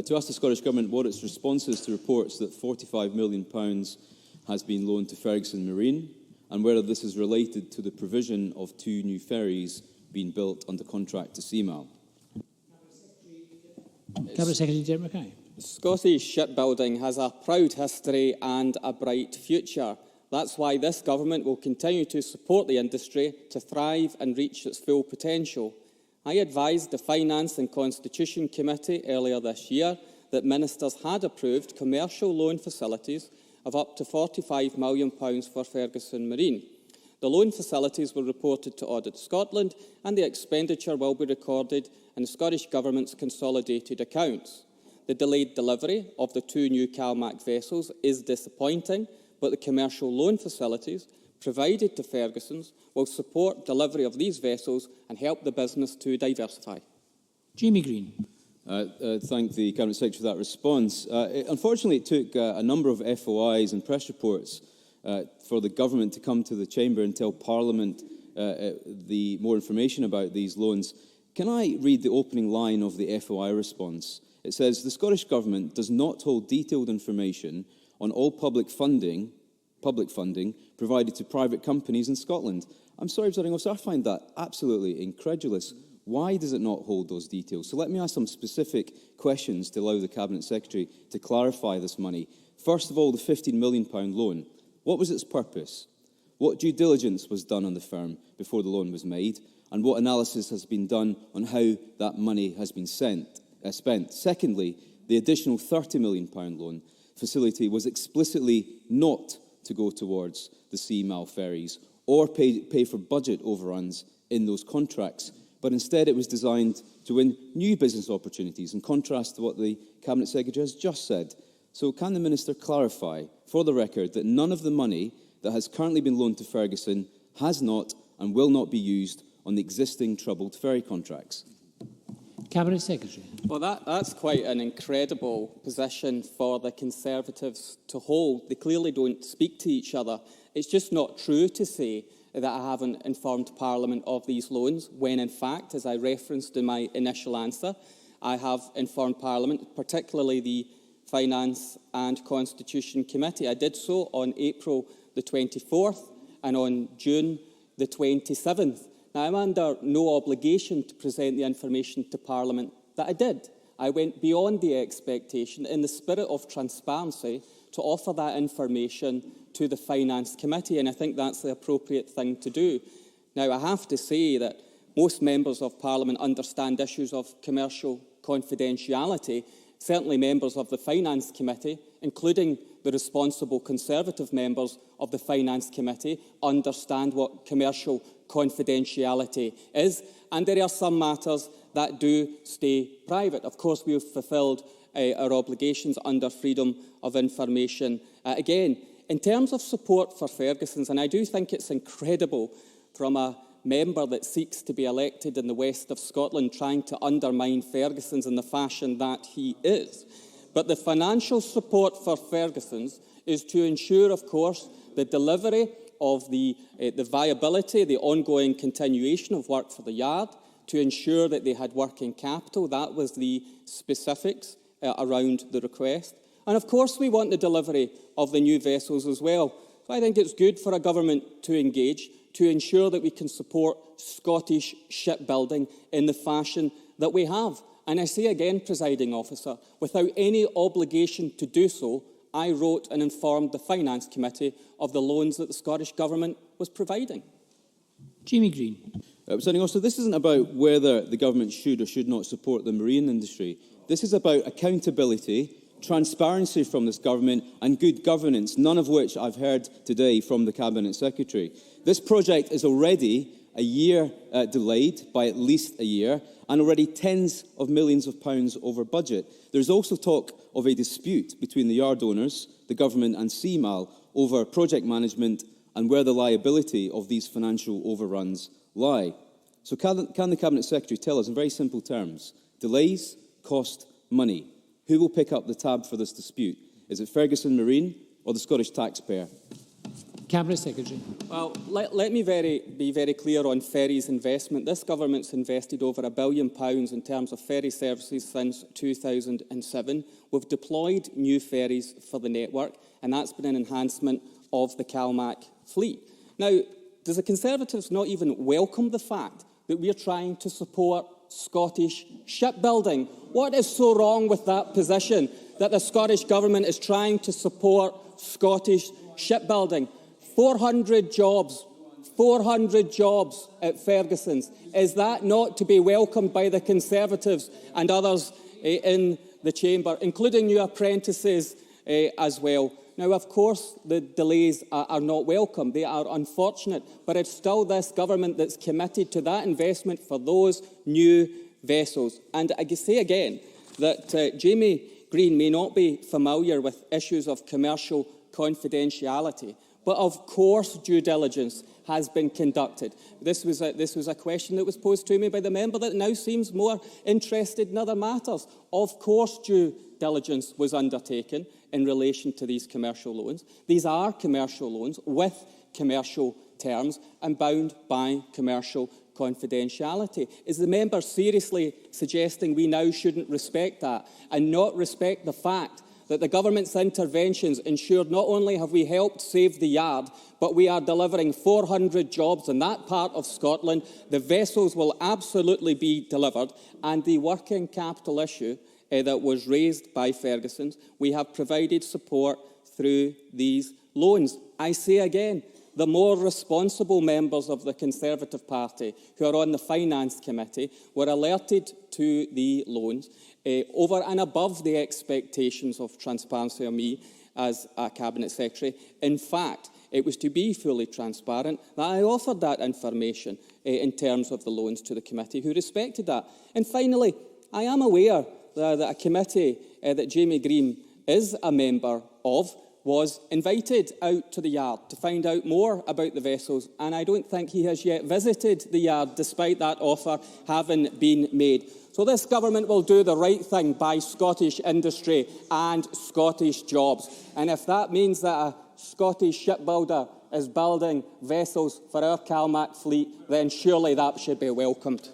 to ask the Scottish Government what its response is to reports that £45 million has been loaned to Ferguson Marine, and whether this is related to the provision of 2 new ferries being built under contract to CMAL. Cabinet Secretary Derek Mackay. Scottish shipbuilding has a proud history and a bright future. That's why this government will continue to support the industry to thrive and reach its full potential. I advised the Finance and Constitution Committee earlier this year that ministers had approved commercial loan facilities of up to £45 million for Ferguson Marine. The loan facilities were reported to Audit Scotland, and the expenditure will be recorded in the Scottish Government's consolidated accounts. The delayed delivery of the 2 new CalMac vessels is disappointing, but the commercial loan facilities provided to Ferguson's will support delivery of these vessels and help the business to diversify. Jamie Greene. Thank the Cabinet Secretary for that response. Unfortunately, it took a number of FOIs and press reports for the government to come to the Chamber and tell Parliament more information about these loans. Can I read the opening line of the FOI response? It says, the Scottish Government does not hold detailed information on all public funding provided to private companies in Scotland. I'm sorry, Presiding Officer, I find that absolutely incredulous. Why does it not hold those details? So let me ask some specific questions to allow the Cabinet Secretary to clarify this money. First of all, the £15 million loan. What was its purpose? What due diligence was done on the firm before the loan was made? And what analysis has been done on how that money has been spent? Secondly, the additional £30 million loan facility was explicitly not to go towards the CMAL ferries or pay for budget overruns in those contracts, but instead it was designed to win new business opportunities, in contrast to what the Cabinet Secretary has just said. So can the Minister clarify, for the record, that none of the money that has currently been loaned to Ferguson has not and will not be used on the existing troubled ferry contracts? Cabinet Secretary. Well, that's quite an incredible position for the Conservatives to hold. They clearly don't speak to each other. It's just not true to say that I haven't informed Parliament of these loans, when in fact, as I referenced in my initial answer, I have informed Parliament, particularly the Finance and Constitution Committee. I did so on April the 24th and on June the 27th. Now, I'm under no obligation to present the information to Parliament that I did. I went beyond the expectation in the spirit of transparency to offer that information to the Finance Committee, and I think that's the appropriate thing to do. Now, I have to say that most members of Parliament understand issues of commercial confidentiality. Certainly members of the Finance Committee, including the responsible Conservative members of the Finance Committee, understand what commercial confidentiality is, and there are some matters that do stay private. Of course, we have fulfilled our obligations under freedom of information. Again, in terms of support for Ferguson's, and I do think it's incredible from a member that seeks to be elected in the west of Scotland trying to undermine Ferguson's in the fashion that he is. But the financial support for Ferguson's is to ensure, of course, the delivery of the viability, the ongoing continuation of work for the yard, to ensure that they had working capital. That was the specifics around the request. And of course, we want the delivery of the new vessels as well. So I think it's good for a government to engage, to ensure that we can support Scottish shipbuilding in the fashion that we have. And I say again, Presiding Officer, without any obligation to do so, I wrote and informed the Finance Committee of the loans that the Scottish Government was providing. Jamie Greene. Presiding Officer, this isn't about whether the government should or should not support the marine industry. This is about accountability, transparency from this government and good governance, none of which I've heard today from the Cabinet Secretary. This project is already a year delayed by at least a year and already tens of millions of pounds over budget. There's also talk of a dispute between the yard owners, the government and CMAL over project management and where the liability of these financial overruns lie. So can the Cabinet Secretary tell us in very simple terms, delays cost money. Who will pick up the tab for this dispute? Is it Ferguson Marine or the Scottish taxpayer? Cabinet Secretary. Well, let me be very clear on ferries investment. This government's invested over £1 billion in terms of ferry services since 2007. We've deployed new ferries for the network, and that's been an enhancement of the CalMac fleet. Now, does the Conservatives not even welcome the fact that we're trying to support Scottish shipbuilding? What is so wrong with that position, that the Scottish Government is trying to support Scottish shipbuilding? 400 jobs at Ferguson's. Is that not to be welcomed by the Conservatives and others in the chamber, including new apprentices as well? Now, of course, the delays are not welcome. They are unfortunate, but it's still this government that's committed to that investment for those new vessels. And I can say again that Jamie Greene may not be familiar with issues of commercial confidentiality, but of course due diligence has been conducted. This was a question that was posed to me by the member that now seems more interested in other matters. Of course due diligence was undertaken in relation to these commercial loans. These are commercial loans with commercial terms and bound by commercial confidentiality. Is the member seriously suggesting we now shouldn't respect that and not respect the fact that the government's interventions ensured not only have we helped save the yard, but we are delivering 400 jobs in that part of Scotland? The vessels will absolutely be delivered, and the working capital issue that was raised by Ferguson's, we have provided support through these loans. I say again, the more responsible members of the Conservative Party who are on the Finance Committee were alerted to the loans over and above the expectations of transparency of me as a Cabinet Secretary. In fact, it was to be fully transparent that I offered that information in terms of the loans to the committee, who respected that. And finally, I am aware that a committee that Jamie Greene is a member of was invited out to the yard to find out more about the vessels, and I don't think he has yet visited the yard, despite that offer having been made. So this government will do the right thing by Scottish industry and Scottish jobs. And if that means that a Scottish shipbuilder is building vessels for our CalMac fleet, then surely that should be welcomed.